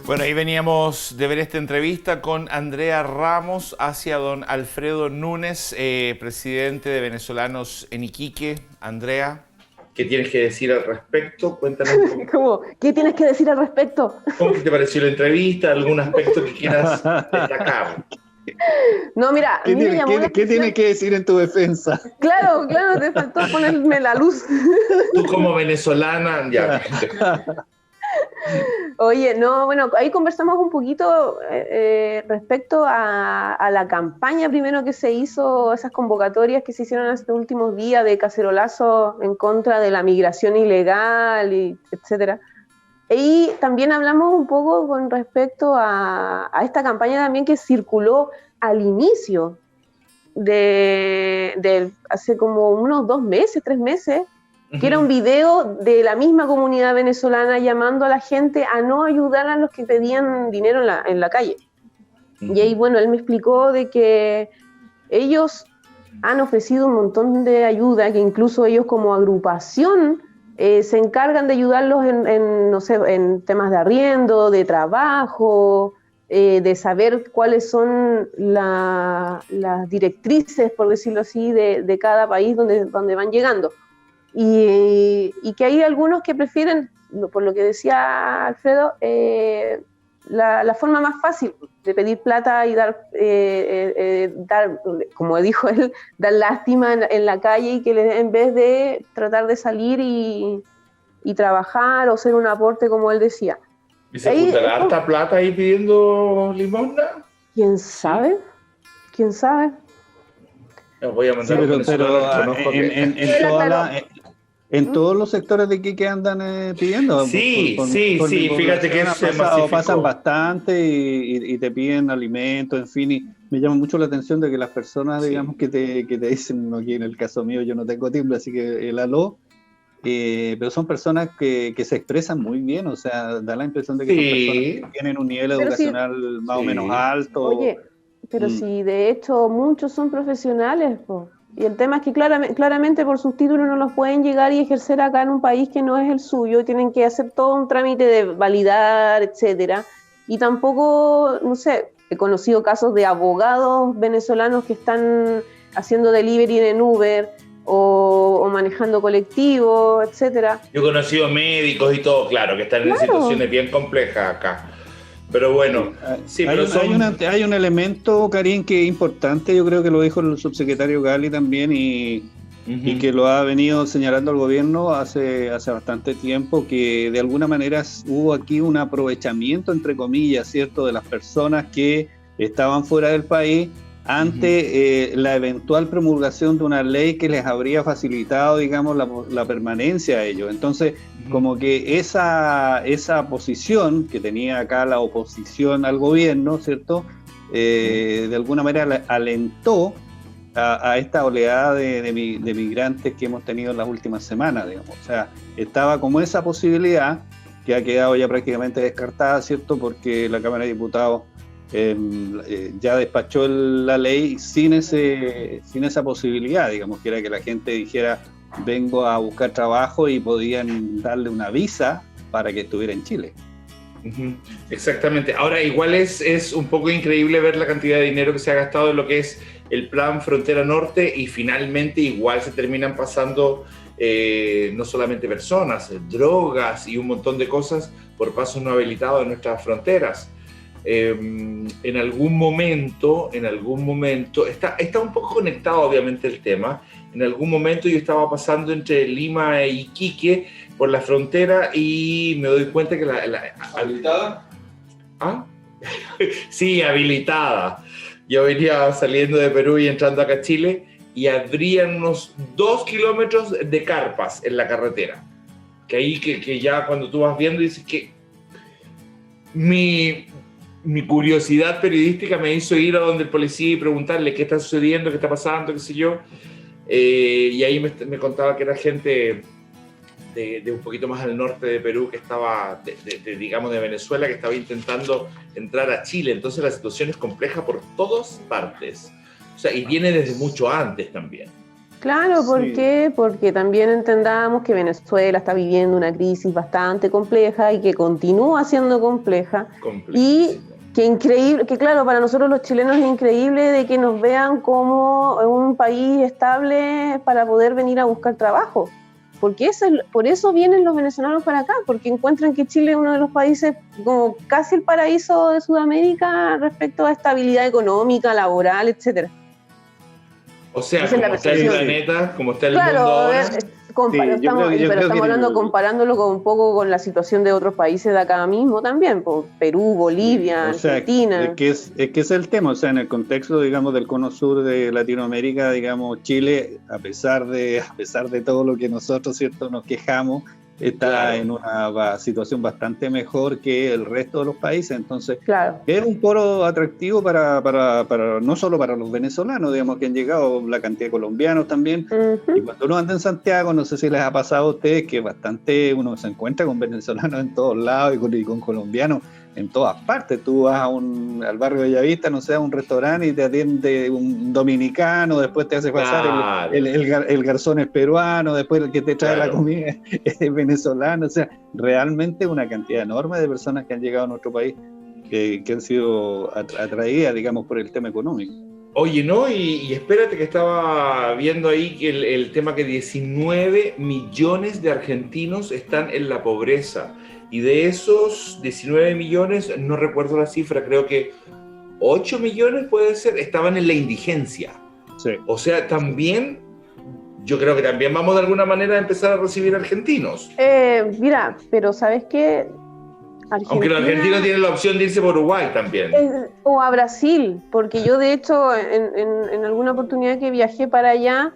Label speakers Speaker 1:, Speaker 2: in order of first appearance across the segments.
Speaker 1: Bueno, ahí veníamos de ver esta entrevista con Andrea Ramos hacia don Alfredo Núñez, presidente de Venezolanos en Iquique. Andrea, ¿qué tienes que decir al respecto? Cuéntanos un poco.
Speaker 2: ¿Cómo? ¿Qué tienes que decir al respecto?
Speaker 1: ¿Cómo te pareció la entrevista? ¿Algún aspecto que quieras destacar?
Speaker 2: No, mira, a mí me llamó la
Speaker 3: ¿Qué tienes que decir en tu defensa?
Speaker 2: Claro, te faltó ponerme la luz.
Speaker 1: Tú como venezolana, ya.
Speaker 2: Oye, no, bueno, ahí conversamos un poquito respecto a la campaña primero que se hizo, esas convocatorias que se hicieron estos últimos días de cacerolazo en contra de la migración ilegal, etcétera. Y también hablamos un poco con respecto a esta campaña también que circuló al inicio de hace como unos 2 meses, 3 meses, que era un video de la misma comunidad venezolana llamando a la gente a no ayudar a los que pedían dinero en la calle. Y ahí, bueno, él me explicó de que ellos han ofrecido un montón de ayuda, que incluso ellos como agrupación se encargan de ayudarlos no sé, en temas de arriendo, de trabajo, de saber cuáles son las directrices, por decirlo así, de cada país donde van llegando. Y que hay algunos que prefieren, por lo que decía Alfredo, la forma más fácil de pedir plata y dar, como dijo él, dar lástima en la calle, y que en vez de tratar de salir y trabajar o ser un aporte, como él decía.
Speaker 1: ¿Y se juntará harta plata ahí pidiendo limosna?
Speaker 2: ¿Quién sabe? ¿Quién sabe?
Speaker 1: Los voy a mandar
Speaker 3: en todos los sectores de Iquique andan pidiendo.
Speaker 1: Sí, fíjate que eso se masificó.
Speaker 3: Pasan bastante y te piden alimentos, en fin, y me llama mucho la atención de que las personas, digamos, que te dicen, aquí en el caso mío yo no tengo timbre, así que el aló, pero son personas que se expresan muy bien, o sea, da la impresión de que son personas que tienen un nivel educacional más o menos alto.
Speaker 2: Oye, pero si de hecho muchos son profesionales, po. Y el tema es que claramente por sus títulos no los pueden llegar y ejercer acá en un país que no es el suyo, tienen que hacer todo un trámite de validar, etcétera. Y tampoco, no sé, he conocido casos de abogados venezolanos que están haciendo delivery en Uber o manejando colectivos, etcétera.
Speaker 1: Yo he conocido médicos y todo, claro, que están en situaciones bien complejas acá. Pero bueno, sí,
Speaker 3: hay un elemento, Karim, que es importante, yo creo que lo dijo el subsecretario Gali también, y que lo ha venido señalando el gobierno hace bastante tiempo, que de alguna manera hubo aquí un aprovechamiento, entre comillas, ¿cierto?, de las personas que estaban fuera del país ante la eventual promulgación de una ley que les habría facilitado, digamos, la permanencia a ellos. Entonces, como que esa posición que tenía acá la oposición al gobierno, ¿cierto?, de alguna manera alentó a esta oleada de migrantes que hemos tenido en las últimas semanas, digamos. O sea, estaba como esa posibilidad que ha quedado ya prácticamente descartada, ¿cierto?, porque la Cámara de Diputados ya despachó la ley sin esa posibilidad, digamos, que era que la gente dijera, vengo a buscar trabajo, y podían darle una visa para que estuviera en Chile.
Speaker 1: Exactamente. Ahora, igual es un poco increíble ver la cantidad de dinero que se ha gastado en lo que es el plan Frontera Norte, y finalmente igual se terminan pasando no solamente personas, drogas y un montón de cosas por pasos no habilitados en nuestras fronteras. En algún momento está un poco conectado obviamente el tema. En algún momento yo estaba pasando entre Lima e Iquique por la frontera y me doy cuenta que
Speaker 4: ¿Habilitada?
Speaker 1: ¿Ah? Sí, habilitada. Yo venía saliendo de Perú y entrando acá a Chile, y habrían unos 2 kilómetros de carpas en la carretera, que ahí que ya cuando tú vas viendo dices que mi curiosidad periodística me hizo ir a donde el policía y preguntarle qué está sucediendo, qué está pasando, qué sé yo. Y ahí me contaba que era gente de un poquito más al norte de Perú, que estaba, digamos, de Venezuela, que estaba intentando entrar a Chile. Entonces la situación es compleja por todas partes. O sea, y viene desde mucho antes también.
Speaker 2: Claro, ¿por qué? Porque también entendamos que Venezuela está viviendo una crisis bastante compleja y que continúa siendo compleja. Y que claro, para nosotros los chilenos es increíble de que nos vean como un país estable para poder venir a buscar trabajo. Porque por eso vienen los venezolanos para acá, porque encuentran que Chile es uno de los países como casi el paraíso de Sudamérica respecto a estabilidad económica, laboral, etcétera.
Speaker 1: O sea, como está el planeta, como está el mundo ahora.
Speaker 2: Estamos hablando comparándolo un poco con la situación de otros países de acá mismo también, por Perú, Bolivia, Argentina.
Speaker 3: Es que es el tema, o sea, en el contexto, digamos, del cono sur de Latinoamérica, digamos, Chile, a pesar de todo lo que nosotros, ¿cierto?, nos quejamos, está en una situación bastante mejor que el resto de los países. Entonces, es un polo atractivo para no solo para los venezolanos, digamos, que han llegado, la cantidad de colombianos también. Y cuando uno anda en Santiago, no sé si les ha pasado a ustedes que bastante uno se encuentra con venezolanos en todos lados y con colombianos en todas partes. Tú vas al barrio de Bellavista, no sé, a un restaurante y te atiende un dominicano, después te hace pasar el garzón es peruano, después el que te trae la comida es venezolano. O sea, realmente una cantidad enorme de personas que han llegado a nuestro país que han sido atraídas, digamos, por el tema económico.
Speaker 1: Oye, ¿no? Y espérate que estaba viendo ahí el tema que 19 millones de argentinos están en la pobreza. Y de esos 19 millones, no recuerdo la cifra, creo que 8 millones puede ser, estaban en la indigencia.
Speaker 3: Sí.
Speaker 1: O sea, también, yo creo que también vamos de alguna manera a empezar a recibir argentinos.
Speaker 2: Mira, pero ¿sabes qué?
Speaker 1: Aunque los argentinos tienen la opción de irse por Uruguay también.
Speaker 2: O a Brasil, porque yo de hecho en alguna oportunidad que viajé para allá,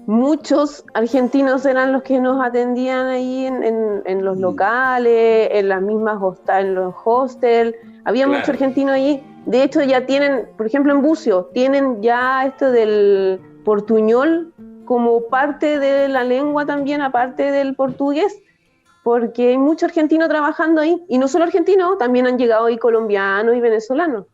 Speaker 2: muchos argentinos eran los que nos atendían ahí en los locales, en las mismas en los hostels. Había mucho argentino allí. De hecho, ya tienen, por ejemplo, en Bucio, tienen ya esto del portuñol como parte de la lengua también, aparte del portugués, porque hay mucho argentino trabajando ahí. Y no solo argentinos, también han llegado ahí colombianos y venezolanos.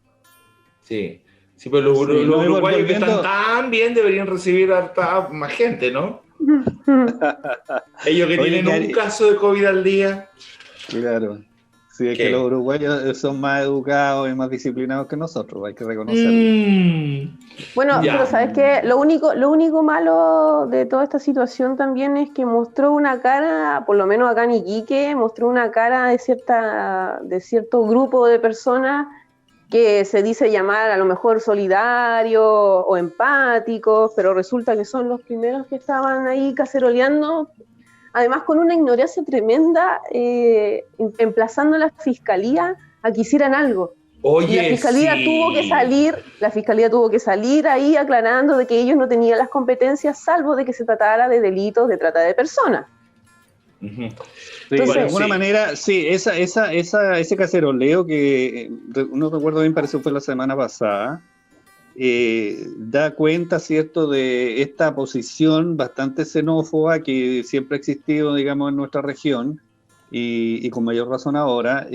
Speaker 1: Sí. Sí, pero los uruguayos que están tan bien deberían recibir harta más gente, ¿no? Ellos que tienen un caso de COVID al día.
Speaker 3: Claro. Sí, es que los uruguayos son más educados y más disciplinados que nosotros, hay que reconocerlo.
Speaker 2: Bueno, pero ¿sabes qué? Lo único malo de toda esta situación también es que mostró una cara, por lo menos acá en Iquique, mostró una cara de cierto grupo de personas que se dice llamar a lo mejor solidarios o empáticos, pero resulta que son los primeros que estaban ahí caceroleando, además con una ignorancia tremenda, emplazando a la fiscalía a que hicieran algo.
Speaker 1: Oye,
Speaker 2: y la fiscalía tuvo que salir ahí aclarando de que ellos no tenían las competencias, salvo de que se tratara de delitos de trata de personas.
Speaker 3: Sí, entonces, de alguna manera, sí, ese caceroleo que no recuerdo bien, parece que fue la semana pasada, da cuenta, ¿cierto?, de esta posición bastante xenófoba que siempre ha existido, digamos, en nuestra región y con mayor razón ahora,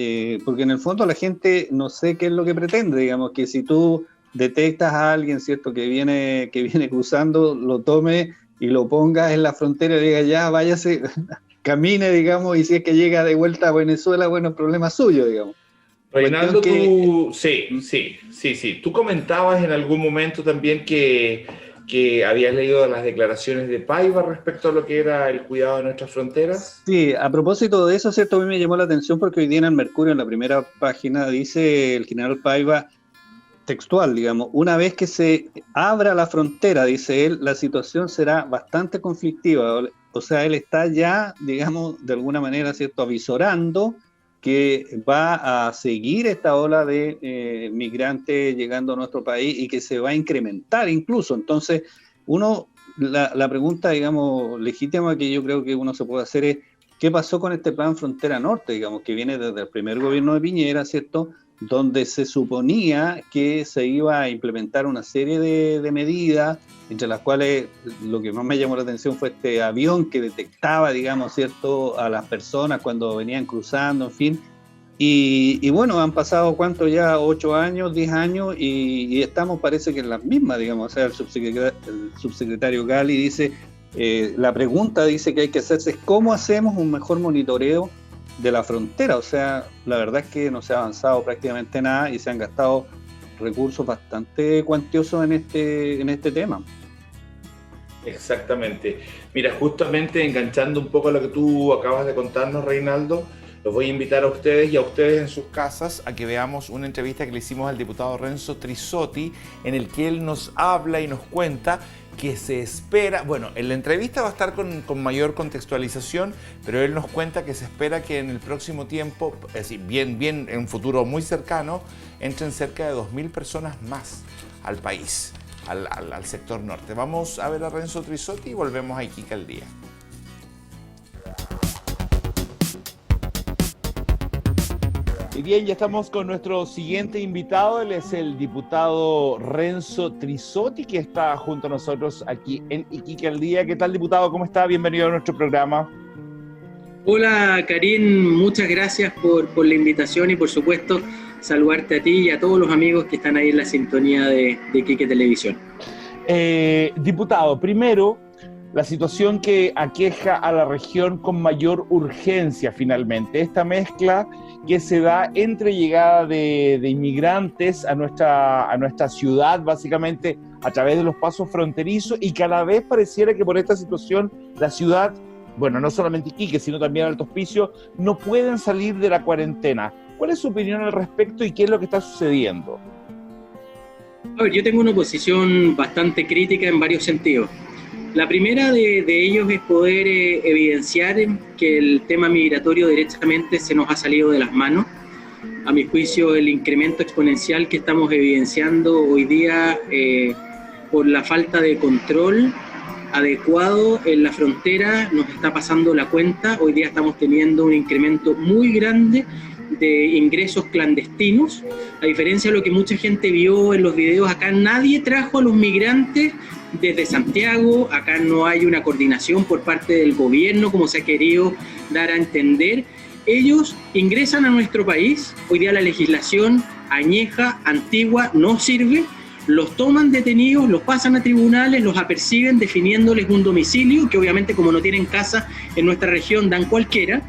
Speaker 3: porque en el fondo la gente no sé qué es lo que pretende, digamos, que si tú detectas a alguien, ¿cierto?, que viene cruzando, lo tome y lo pongas en la frontera y diga ya, váyase, camine, digamos, y si es que llega de vuelta a Venezuela, bueno, el problema es suyo, digamos.
Speaker 1: Reinaldo, sí. Tú comentabas en algún momento también que habías leído las declaraciones de Paiva respecto a lo que era el cuidado de nuestras fronteras.
Speaker 3: Sí, a propósito de eso, ¿cierto? A mí me llamó la atención porque hoy día en el Mercurio, en la primera página, dice el general Paiva, textual, digamos, una vez que se abra la frontera, dice él, la situación será bastante conflictiva. O sea, él está ya, digamos, de alguna manera, ¿cierto?, avisorando que va a seguir esta ola de migrantes llegando a nuestro país y que se va a incrementar incluso. Entonces, la pregunta, digamos, legítima que yo creo que uno se puede hacer es, ¿qué pasó con este plan Frontera Norte, digamos, que viene desde el primer gobierno de Piñera, ¿cierto?, donde se suponía que se iba a implementar una serie de medidas, entre las cuales lo que más me llamó la atención fue este avión que detectaba, digamos, ¿cierto?, a las personas cuando venían cruzando, en fin. Y bueno, han pasado, ¿cuánto ya? 8 años, 10 años, y estamos, parece que en las mismas, digamos. O sea, el subsecretario Gali dice, La pregunta dice que hay que hacerse es cómo hacemos un mejor monitoreo de la frontera. O sea, la verdad es que no se ha avanzado prácticamente nada y se han gastado recursos bastante cuantiosos en este tema.
Speaker 1: Exactamente. Mira, justamente enganchando un poco a lo que tú acabas de contarnos, Reinaldo, los voy a invitar a ustedes y a ustedes en sus casas a que veamos una entrevista que le hicimos al diputado Renzo Trisotti, en el que él nos habla y nos cuenta que se espera, bueno, en la entrevista va a estar con mayor contextualización, pero él nos cuenta que se espera que en el próximo tiempo, es decir, bien en un futuro muy cercano, entren cerca de 2.000 personas más al país, al sector norte. Vamos a ver a Renzo Trisotti y volvemos a Iquique al Día. Y bien, ya estamos con nuestro siguiente invitado. Él es el diputado Renzo Trisotti, que está junto a nosotros aquí en Iquique al Día. ¿Qué tal, diputado? ¿Cómo está? Bienvenido a nuestro programa.
Speaker 4: Hola, Karin. Muchas gracias por la invitación y, por supuesto, saludarte a ti y a todos los amigos que están ahí en la sintonía de Iquique Televisión.
Speaker 1: Diputado, primero, la situación que aqueja a la región con mayor urgencia finalmente, esta mezcla que se da entre llegada de inmigrantes a nuestra ciudad, básicamente a través de los pasos fronterizos, y cada vez pareciera que por esta situación la ciudad, bueno, no solamente Iquique, sino también Alto Hospicio, no pueden salir de la cuarentena. ¿Cuál es su opinión al respecto y qué es lo que está sucediendo?
Speaker 4: A ver, yo tengo una posición bastante crítica en varios sentidos. La primera de ellos es poder evidenciar que el tema migratorio derechamente se nos ha salido de las manos. A mi juicio, el incremento exponencial que estamos evidenciando hoy día por la falta de control adecuado en la frontera nos está pasando la cuenta. Hoy día estamos teniendo un incremento muy grande de ingresos clandestinos. A diferencia de lo que mucha gente vio en los videos, acá nadie trajo a los migrantes desde Santiago, acá no hay una coordinación por parte del gobierno como se ha querido dar a entender. Ellos ingresan a nuestro país, hoy día la legislación añeja, antigua, no sirve, los toman detenidos, los pasan a tribunales, los aperciben definiéndoles un domicilio, que obviamente como no tienen casa en nuestra región dan cualquiera,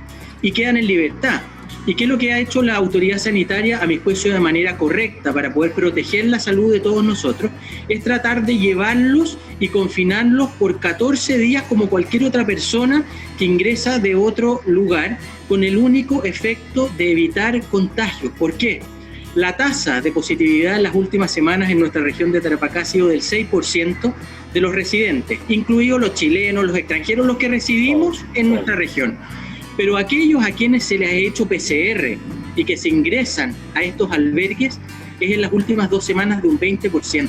Speaker 4: y quedan en libertad. ¿Y qué es lo que ha hecho la autoridad sanitaria, a mi juicio de manera correcta, para poder proteger la salud de todos nosotros? Es tratar de llevarlos y confinarlos por 14 días como cualquier otra persona que ingresa de otro lugar, con el único efecto de evitar contagios. ¿Por qué? La tasa de positividad en las últimas semanas en nuestra región de Tarapacá ha sido del 6% de los residentes, incluidos los chilenos, los extranjeros, los que residimos en nuestra región. Pero aquellos a quienes se les ha hecho PCR y que se ingresan a estos albergues es en las últimas 2 semanas de un 20%.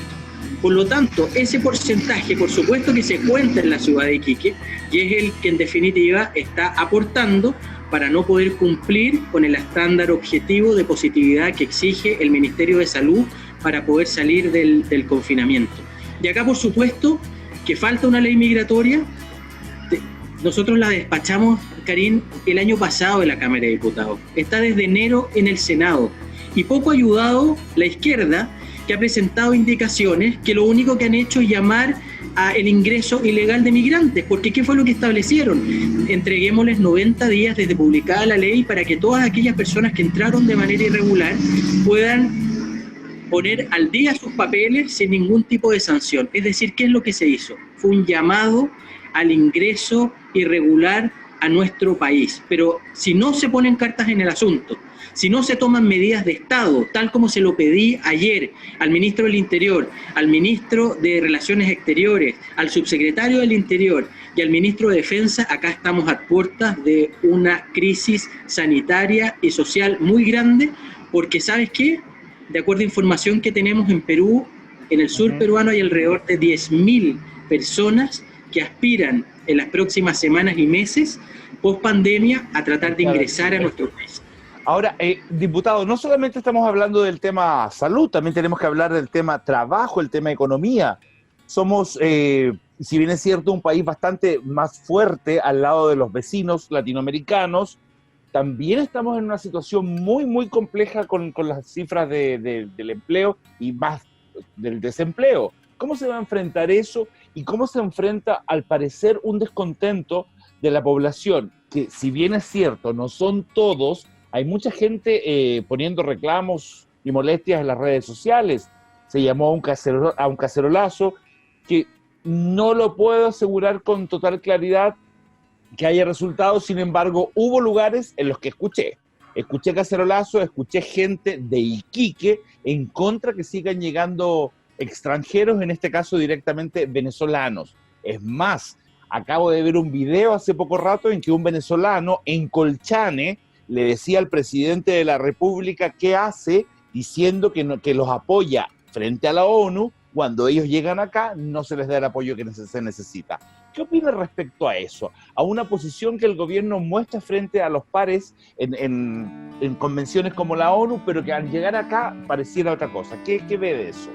Speaker 4: Por lo tanto, ese porcentaje, por supuesto que se cuenta en la ciudad de Iquique y es el que en definitiva está aportando para no poder cumplir con el estándar objetivo de positividad que exige el Ministerio de Salud para poder salir del confinamiento. Y acá, por supuesto, que falta una ley migratoria. Nosotros la despachamos, Karin, el año pasado en la Cámara de Diputados. Está desde enero en el Senado. Y poco ha ayudado la izquierda, que ha presentado indicaciones que lo único que han hecho es llamar a el ingreso ilegal de migrantes. Porque ¿qué fue lo que establecieron? Entreguémosles 90 días desde publicada la ley para que todas aquellas personas que entraron de manera irregular puedan poner al día sus papeles sin ningún tipo de sanción. Es decir, ¿qué es lo que se hizo? Fue un llamado al ingreso irregular a nuestro país. Pero si no se ponen cartas en el asunto, si no se toman medidas de Estado, tal como se lo pedí ayer al ministro del Interior, al ministro de Relaciones Exteriores, al subsecretario del Interior y al ministro de Defensa, acá estamos a puertas de una crisis sanitaria y social muy grande, porque ¿sabes qué? De acuerdo a información que tenemos en Perú, en el sur peruano hay alrededor de 10.000 personas que aspiran en las próximas semanas y meses, post pandemia, a tratar de ingresar a nuestro país.
Speaker 1: Ahora, diputado, no solamente estamos hablando del tema salud, también tenemos que hablar del tema trabajo, el tema economía. Somos, si bien es cierto, un país bastante más fuerte al lado de los vecinos latinoamericanos, también estamos en una situación muy, muy compleja con las cifras del empleo y más del desempleo. ¿Cómo se va a enfrentar eso
Speaker 5: y cómo se enfrenta, al parecer, un descontento de la población, que si bien es cierto, no son todos, hay mucha gente poniendo reclamos y molestias en las redes sociales. Se llamó a un cacerolazo, que no lo puedo asegurar con total claridad que haya resultados. Sin embargo, hubo lugares en los que escuché cacerolazo, escuché gente de Iquique en contra que sigan llegando extranjeros, en este caso directamente venezolanos. Es más, acabo de ver un video hace poco rato en que un venezolano en Colchane le decía al presidente de la República qué hace, diciendo que los apoya frente a la ONU. Cuando ellos llegan acá, no se les da el apoyo que se necesita. ¿Qué opina respecto a eso? A una posición que el gobierno muestra frente a los pares en convenciones como la ONU, pero que al llegar acá pareciera otra cosa. ¿Qué ve de eso?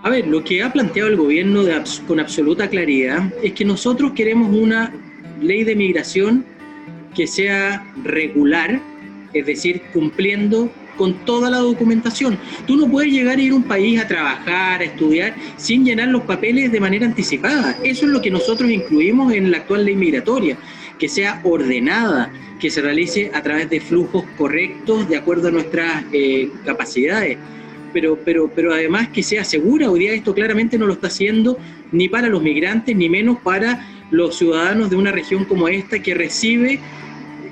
Speaker 4: A ver, lo que ha planteado el gobierno con absoluta claridad es que nosotros queremos una ley de migración que sea regular, es decir, cumpliendo con toda la documentación. Tú no puedes llegar a ir a un país a trabajar, a estudiar, sin llenar los papeles de manera anticipada. Eso es lo que nosotros incluimos en la actual ley migratoria, que sea ordenada, que se realice a través de flujos correctos, de acuerdo a nuestras capacidades, pero además que sea segura. Hoy día esto claramente no lo está haciendo ni para los migrantes, ni menos para los ciudadanos de una región como esta, que recibe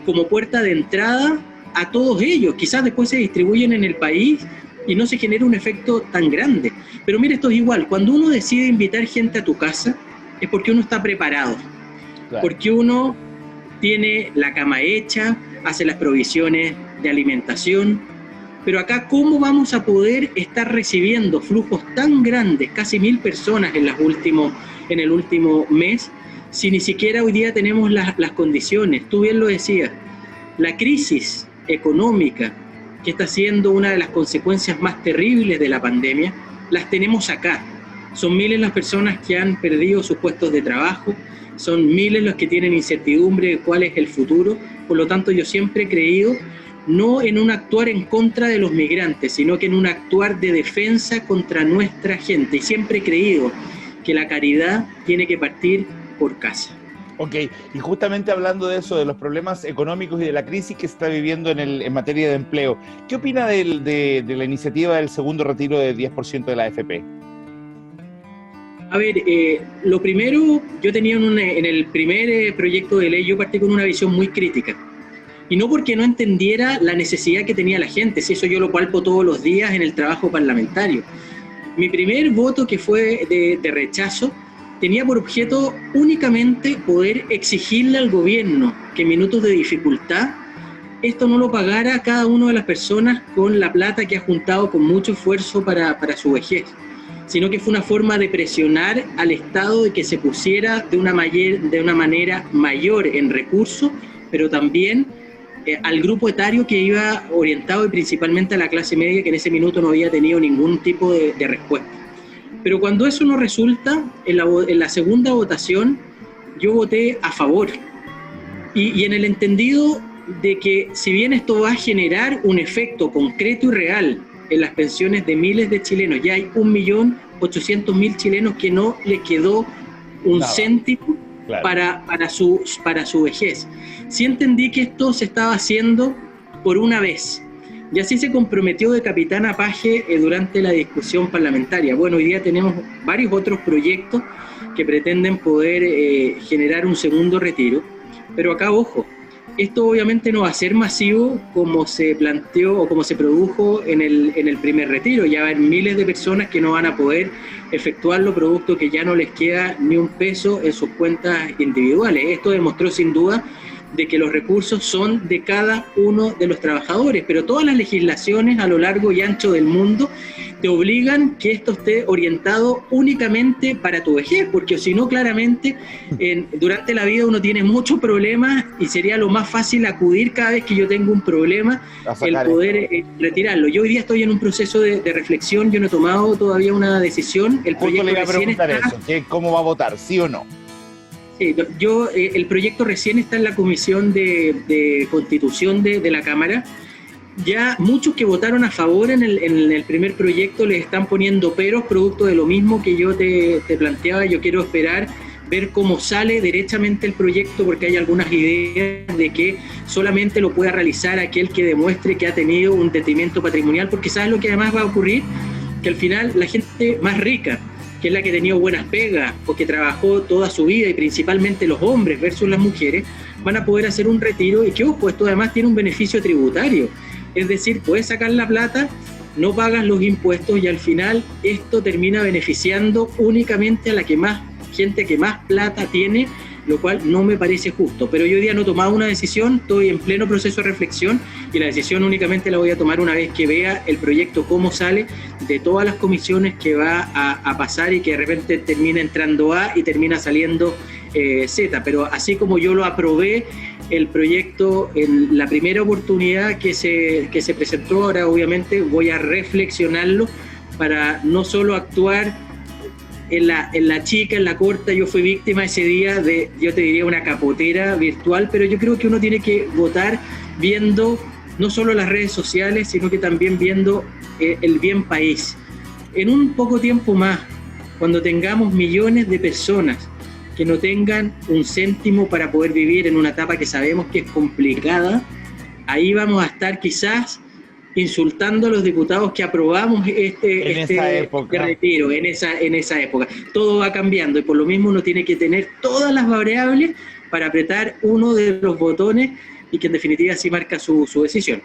Speaker 4: como puerta de entrada a todos ellos. Quizás después se distribuyen en el país y no se genera un efecto tan grande. Pero mira, esto es igual. Cuando uno decide invitar gente a tu casa, es porque uno está preparado. Claro. Porque uno tiene la cama hecha, hace las provisiones de alimentación. Pero acá, ¿cómo vamos a poder estar recibiendo flujos tan grandes, casi 1.000 personas en el último mes, si ni siquiera hoy día tenemos las condiciones? Tú bien lo decías, la crisis económica, que está siendo una de las consecuencias más terribles de la pandemia, las tenemos acá. Son miles las personas que han perdido sus puestos de trabajo, son miles los que tienen incertidumbre de cuál es el futuro. Por lo tanto, yo siempre he creído no en un actuar en contra de los migrantes, sino que en un actuar de defensa contra nuestra gente. Y siempre he creído que la caridad tiene que partir por casa.
Speaker 5: Ok, y justamente hablando de eso, de los problemas económicos y de la crisis que se está viviendo en materia de empleo, ¿qué opina de la iniciativa del segundo retiro del 10% de la AFP?
Speaker 4: A ver, lo primero, yo tenía en el primer proyecto de ley, yo partí con una visión muy crítica. Y no porque no entendiera la necesidad que tenía la gente, si eso yo lo palpo todos los días en el trabajo parlamentario. Mi primer voto, que fue de rechazo, tenía por objeto únicamente poder exigirle al gobierno que en minutos de dificultad esto no lo pagara cada una de las personas con la plata que ha juntado con mucho esfuerzo para su vejez, sino que fue una forma de presionar al Estado de que se pusiera de una manera mayor en recursos, pero también al grupo etario que iba orientado, y principalmente a la clase media, que en ese minuto no había tenido ningún tipo de respuesta. Pero cuando eso no resulta, en la segunda votación yo voté a favor. Y en el entendido de que si bien esto va a generar un efecto concreto y real en las pensiones de miles de chilenos, ya hay 1.800.000 chilenos que no les quedó un céntimo para su vejez. Sí entendí que esto se estaba haciendo por una vez. Y así se comprometió de capitán Paje durante la discusión parlamentaria. Bueno, hoy día tenemos varios otros proyectos que pretenden poder generar un segundo retiro, pero acá, ojo, esto obviamente no va a ser masivo como se planteó o como se produjo en el primer retiro. Ya va a haber miles de personas que no van a poder efectuarlo, producto que ya no les queda ni un peso en sus cuentas individuales. Esto demostró sin duda de que los recursos son de cada uno de los trabajadores, pero todas las legislaciones a lo largo y ancho del mundo te obligan que esto esté orientado únicamente para tu vejez, porque si no, claramente durante la vida uno tiene muchos problemas y sería lo más fácil acudir cada vez que yo tengo un problema, el poder retirarlo. Yo hoy día estoy en un proceso de reflexión, yo no he tomado todavía una decisión. El proyecto
Speaker 5: le iba a preguntar eso, ¿cómo va a votar, sí o no?
Speaker 4: Sí, el proyecto recién está en la Comisión de Constitución de la Cámara, ya muchos que votaron a favor en el primer proyecto les están poniendo peros producto de lo mismo que yo te planteaba. Yo quiero esperar ver cómo sale derechamente el proyecto, porque hay algunas ideas de que solamente lo pueda realizar aquel que demuestre que ha tenido un detrimento patrimonial, porque ¿sabes lo que además va a ocurrir? Que al final la gente más rica, que es la que ha tenido buenas pegas o que trabajó toda su vida, y principalmente los hombres versus las mujeres, van a poder hacer un retiro, y que ojo, esto además tiene un beneficio tributario, es decir, puedes sacar la plata, no pagas los impuestos, y al final esto termina beneficiando únicamente a la gente que más plata tiene, lo cual no me parece justo. Pero yo hoy día no he tomado una decisión, estoy en pleno proceso de reflexión, y la decisión únicamente la voy a tomar una vez que vea el proyecto cómo sale de todas las comisiones que va a pasar, y que de repente termina entrando A y termina saliendo Z. Pero así como yo lo aprobé el proyecto en la primera oportunidad que se presentó, ahora obviamente voy a reflexionarlo para no solo actuar en la chica, en la corta. Yo fui víctima ese día de, yo te diría, una capotera virtual, pero yo creo que uno tiene que votar viendo no solo las redes sociales, sino que también viendo el bien país. En un poco tiempo más, cuando tengamos millones de personas que no tengan un céntimo para poder vivir en una etapa que sabemos que es complicada, ahí vamos a estar quizás insultando a los diputados que aprobamos este retiro en esa época. Todo va cambiando, y por lo mismo uno tiene que tener todas las variables para apretar uno de los botones, y que en definitiva sí marca su decisión.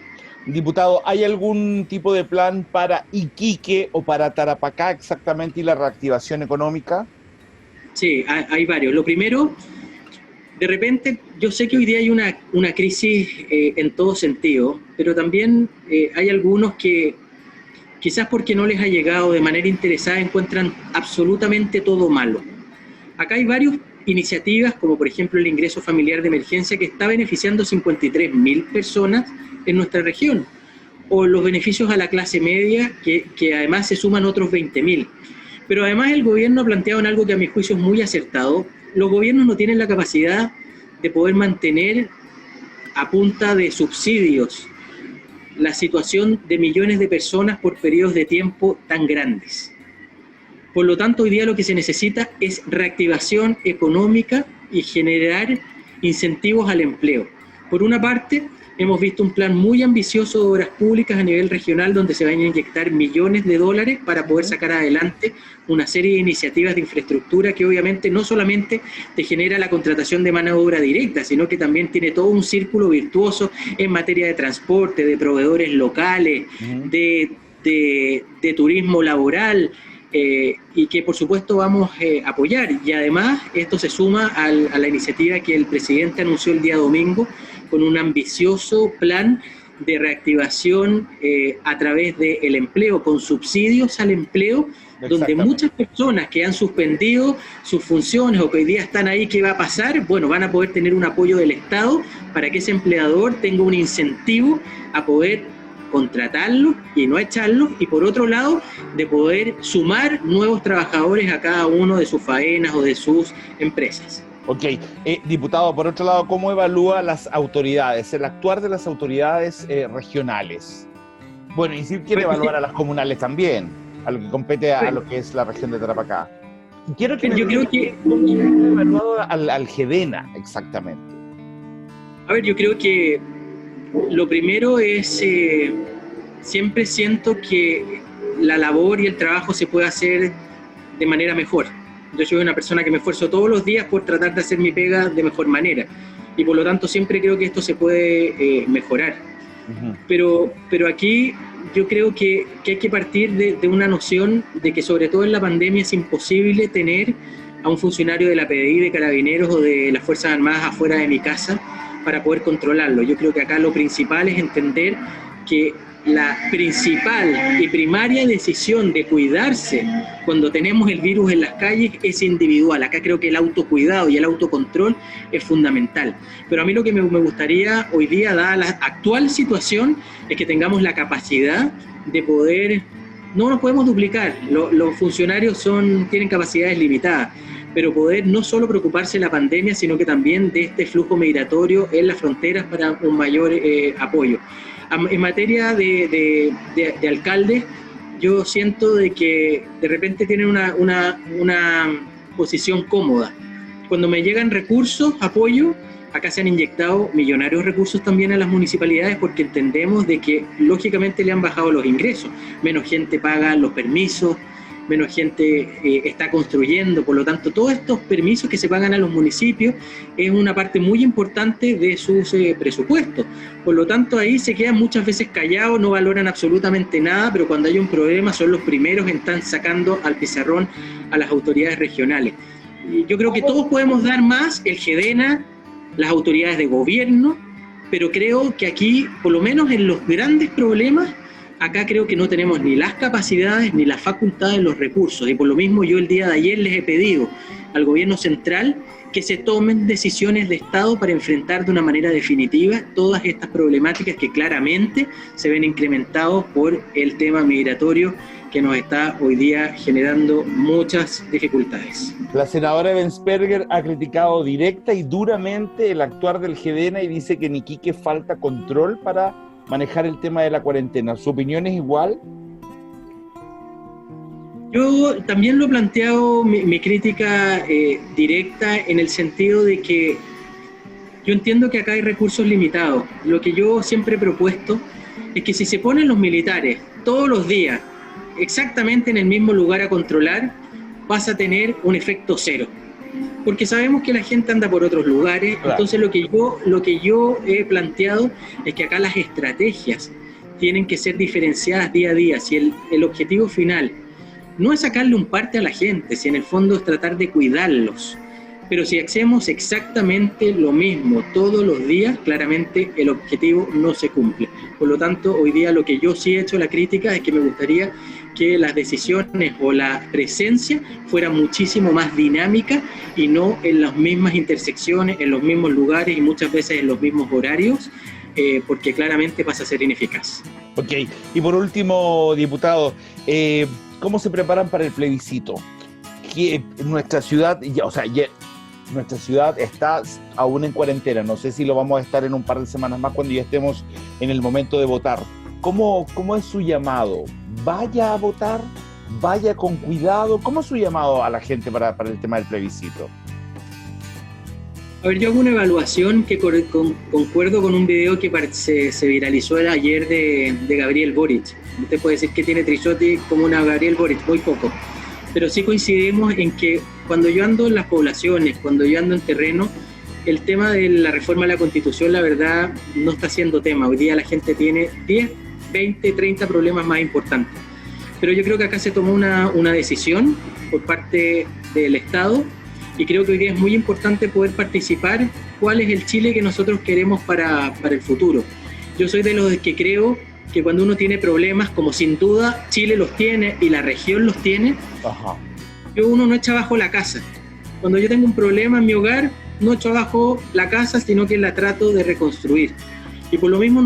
Speaker 5: Diputado, ¿hay algún tipo de plan para Iquique o para Tarapacá exactamente y la reactivación económica?
Speaker 4: Sí, hay varios. Lo primero, de repente, yo sé que hoy día hay una crisis en todo sentido, pero también hay algunos que quizás porque no les ha llegado de manera interesada encuentran absolutamente todo malo. Acá hay varias iniciativas, como por ejemplo el ingreso familiar de emergencia, que está beneficiando 53.000 personas en nuestra región, o los beneficios a la clase media, que además se suman otros 20.000. Pero además el gobierno ha planteado en algo que a mi juicio es muy acertado. Los gobiernos no tienen la capacidad de poder mantener a punta de subsidios la situación de millones de personas por periodos de tiempo tan grandes. Por lo tanto, hoy día lo que se necesita es reactivación económica y generar incentivos al empleo. Por una parte, hemos visto un plan muy ambicioso de obras públicas a nivel regional, donde se van a inyectar millones de dólares para poder sacar adelante una serie de iniciativas de infraestructura que obviamente no solamente te genera la contratación de mano de obra directa, sino que también tiene todo un círculo virtuoso en materia de transporte, de proveedores locales, de turismo laboral, y que por supuesto vamos a apoyar. Y además esto se suma a la iniciativa que el presidente anunció el día domingo, con un ambicioso plan de reactivación a través del empleo, con subsidios al empleo, donde muchas personas que han suspendido sus funciones o que hoy día están ahí, ¿qué va a pasar? Bueno, van a poder tener un apoyo del Estado para que ese empleador tenga un incentivo a poder contratarlo y no echarlo, y por otro lado, de poder sumar nuevos trabajadores a cada uno de sus faenas o de sus empresas.
Speaker 5: Ok, diputado, por otro lado, ¿cómo evalúa las autoridades, el actuar de las autoridades regionales? Bueno, y si quiere evaluar a las comunales también, a lo que compete a lo que es la región de Tarapacá. Quiero que
Speaker 4: yo creo que
Speaker 5: ¿cómo ha evaluado al GEDENA exactamente?
Speaker 4: A ver, yo creo que lo primero es, siempre siento que la labor y el trabajo se puede hacer de manera mejor. Yo soy una persona que me esfuerzo todos los días por tratar de hacer mi pega de mejor manera, y por lo tanto siempre creo que esto se puede mejorar. Pero aquí yo creo que hay que partir de una noción de que sobre todo en la pandemia es imposible tener a un funcionario de la PDI, de Carabineros o de las Fuerzas Armadas afuera de mi casa para poder controlarlo. Yo creo que acá lo principal es entender que la principal y primaria decisión de cuidarse cuando tenemos el virus en las calles es individual. Acá creo que el autocuidado y el autocontrol es fundamental. Pero a mí lo que me gustaría hoy día, dada la actual situación, es que tengamos la capacidad de poder... No nos podemos duplicar, los funcionarios tienen capacidades limitadas, pero poder no solo preocuparse de la pandemia, sino que también de este flujo migratorio en las fronteras para un mayor apoyo. En materia de alcaldes, yo siento de que de repente tienen una posición cómoda. Cuando me llegan recursos, apoyo, acá se han inyectado millonarios recursos también a las municipalidades porque entendemos de que lógicamente le han bajado los ingresos, menos gente paga los permisos, menos gente está construyendo, por lo tanto todos estos permisos que se pagan a los municipios es una parte muy importante de sus presupuestos, por lo tanto ahí se quedan muchas veces callados, no valoran absolutamente nada, pero cuando hay un problema son los primeros que están sacando al pizarrón a las autoridades regionales. Y yo creo que todos podemos dar más, el GEDENA, las autoridades de gobierno, pero creo que aquí, por lo menos en los grandes problemas, acá creo que no tenemos ni las capacidades ni las facultades, los recursos, y por lo mismo yo el día de ayer les he pedido al gobierno central que se tomen decisiones de Estado para enfrentar de una manera definitiva todas estas problemáticas que claramente se ven incrementados por el tema migratorio que nos está hoy día generando muchas dificultades.
Speaker 5: La senadora Bensperger ha criticado directa y duramente el actuar del GEDENA y dice que en Iquique falta control para manejar el tema de la cuarentena. ¿Su opinión es igual?
Speaker 4: Yo también lo he planteado mi crítica directa en el sentido de que yo entiendo que acá hay recursos limitados. Lo que yo siempre he propuesto es que si se ponen los militares todos los días exactamente en el mismo lugar a controlar, vas a tener un efecto cero. Porque sabemos que la gente anda por otros lugares, claro. Entonces lo que yo he planteado es que acá las estrategias tienen que ser diferenciadas día a día. Si el objetivo final no es sacarle un parte a la gente, si en el fondo es tratar de cuidarlos, pero si hacemos exactamente lo mismo todos los días, claramente el objetivo no se cumple. Por lo tanto, hoy día lo que yo sí he hecho la crítica es que me gustaría que las decisiones o la presencia fuera muchísimo más dinámica y no en las mismas intersecciones, en los mismos lugares y muchas veces en los mismos horarios, porque claramente pasa a ser ineficaz.
Speaker 5: Ok, y por último, diputado, ¿cómo se preparan para el plebiscito? Que nuestra ciudad, nuestra ciudad está aún en cuarentena, no sé si lo vamos a estar en un par de semanas más cuando ya estemos en el momento de votar. ¿Cómo es su llamado? ¿Vaya a votar? ¿Vaya con cuidado? ¿Cómo es su llamado a la gente para el tema del plebiscito?
Speaker 4: A ver, yo hago una evaluación que concuerdo con un video que se viralizó ayer de Gabriel Boric. Usted puede decir que tiene Trisotti como una Gabriel Boric, muy poco. Pero sí coincidimos en que cuando yo ando en las poblaciones, cuando yo ando en terreno, el tema de la reforma de la Constitución, la verdad, no está siendo tema. Hoy día la gente tiene 10, 20, 30 problemas más importantes. Pero yo creo que acá se tomó una decisión por parte del Estado y creo que hoy día es muy importante poder participar cuál es el Chile que nosotros queremos para el futuro. Yo soy de los que creo que cuando uno tiene problemas, como sin duda Chile los tiene y la región los tiene, uno no echa abajo la casa. Cuando yo tengo un problema en mi hogar, no echo abajo la casa, sino que la trato de reconstruir. Y por lo mismo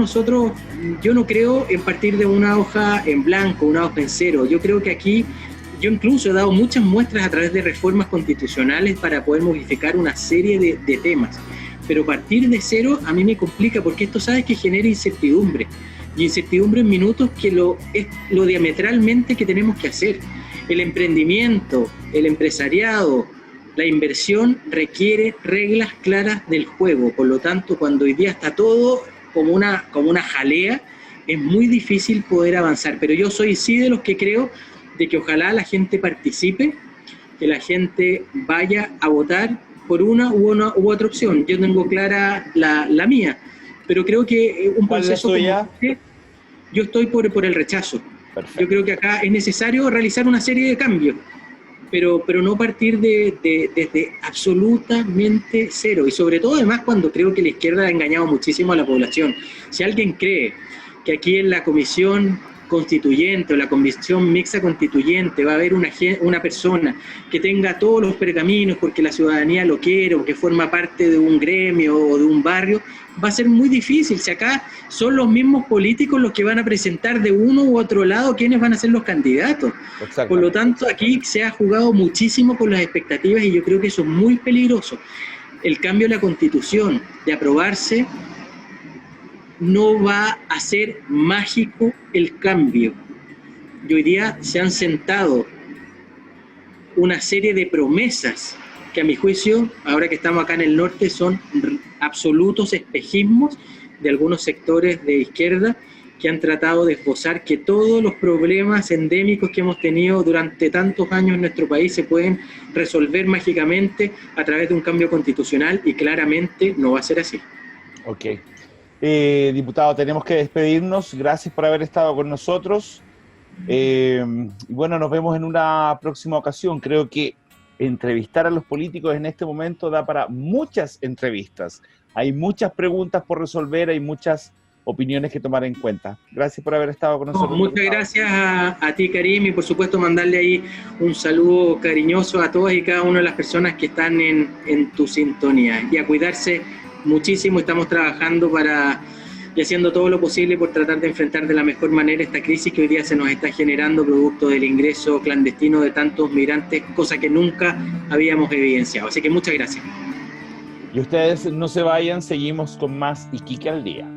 Speaker 4: yo no creo en partir de una hoja en blanco, una hoja en cero. Yo creo que aquí, yo incluso he dado muchas muestras a través de reformas constitucionales para poder modificar una serie de temas. Pero partir de cero a mí me complica porque esto sabes que genera incertidumbre. Y incertidumbre en minutos que es lo diametralmente que tenemos que hacer. El emprendimiento, el empresariado, la inversión requiere reglas claras del juego. Por lo tanto, cuando hoy día está todo como una jalea, es muy difícil poder avanzar. Pero yo soy sí de los que creo de que ojalá la gente participe, que la gente vaya a votar por una u otra opción. Yo tengo clara la mía, pero creo que un proceso como este, yo estoy por el rechazo. Perfecto. Yo creo que acá es necesario realizar una serie de cambios, pero no partir desde absolutamente cero. Y sobre todo, además, cuando creo que la izquierda ha engañado muchísimo a la población. Si alguien cree que aquí en la comisión constituyente o la convención mixta constituyente va a haber una persona que tenga todos los pergaminos porque la ciudadanía lo quiere o que forma parte de un gremio o de un barrio, va a ser muy difícil. Si acá son los mismos políticos los que van a presentar de uno u otro lado quiénes van a ser los candidatos. Por lo tanto, aquí se ha jugado muchísimo con las expectativas y yo creo que eso es muy peligroso. El cambio de la Constitución, de aprobarse, no va a ser mágico el cambio. Y hoy día se han sentado una serie de promesas que a mi juicio, ahora que estamos acá en el norte, son absolutos espejismos de algunos sectores de izquierda que han tratado de esbozar que todos los problemas endémicos que hemos tenido durante tantos años en nuestro país se pueden resolver mágicamente a través de un cambio constitucional y claramente no va a ser así.
Speaker 5: Ok. Diputado, tenemos que despedirnos. Gracias por haber estado con nosotros. Y bueno, nos vemos en una próxima ocasión. Creo que entrevistar a los políticos en este momento da para muchas entrevistas. Hay muchas preguntas por resolver, hay muchas opiniones que tomar en cuenta. Gracias por haber estado con nosotros.
Speaker 4: Muchas gracias a ti, Karim, y por supuesto mandarle ahí un saludo cariñoso a todas y cada una de las personas que están en tu sintonía. Y a cuidarse muchísimo, estamos trabajando y haciendo todo lo posible por tratar de enfrentar de la mejor manera esta crisis que hoy día se nos está generando producto del ingreso clandestino de tantos migrantes, cosa que nunca habíamos evidenciado. Así que muchas gracias.
Speaker 5: Y ustedes no se vayan, seguimos con más Iquique al Día.